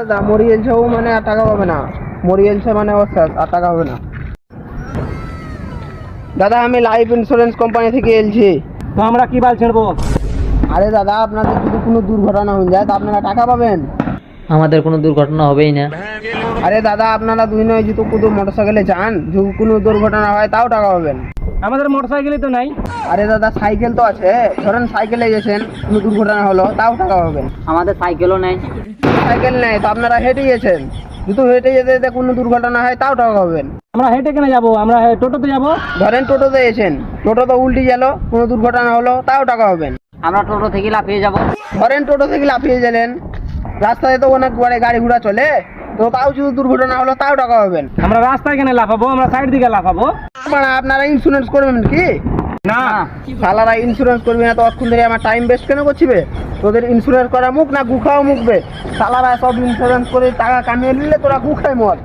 দাদা মরিয়েলছেও মানে আর টাকা পাবে না, মরিয়েলছে মানে ওর শেষ, আর টাকা হবে না। দাদা আমি লাইফ ইন্স্যুরেন্স কোম্পানি থেকে এলছি। তো আমরা কি বাল ছেড়বো? আরে দাদা আপনাদের যদি কোনো দুর্ঘটনা হয়ে যায় তা আপনারা টাকা পাবেন। আমাদের কোনো দুর্ঘটনা হবেই না। আরে দাদা আপনারা দুই নয় যদি কোনো মোটরসাইকেলে যান, যদি কোনো দুর্ঘটনা হয় তাও টাকা পাবেন। আমাদের মোটরসাইকেলই তো নাই। আরে দাদা সাইকেল তো আছে, ধরেন সাইকেলে গেছেন কোনো দুর্ঘটনা হলো তাও টাকা পাবেন। আমাদের সাইকেলও নেই। সাইকেল নেই তো আপনারা হেঁটে গেছেন, যদি হেঁটে যেতে যেতে কোনো দুর্ঘটনা হয় তাও টাকা পাবেন। আমরা হেঁটে কেন যাবো? আমরা টোটোতে যাবো। ধরেন টোটোতে গেছেন, টোটো তো উল্টে গেল, কোনো দুর্ঘটনা হলো তাও টাকা পাবেন। আমরা টোটো থেকে লাফিয়ে যাব। ধরেন টোটো থেকে লাফিয়ে গেলেন, রাস্তায় তো অনেক বড় গাড়ি ঘোড়া চলে, তো তাও যদি দুর্ঘটনা হলো তাও টাকা পাবেন। আমরা রাস্তায় কেন লাফাবো? আমরা সাইড দিকে লাফাবো। মানে আপনারা ইন্স্যুরেন্স করবেন কি? না, শালারা ইন্স্যুরেন্স করবি না তো অতক্ষণ ধরে আমার টাইম বেস্ট কেন করছিবে? তোদের ইন্স্যুরেন্স করা মুখ না গুখাও মুখবে। শালারা সব ইন্স্যুরেন্স করে টাকা কামিয়ে নিলে তোরা গুখায় মর।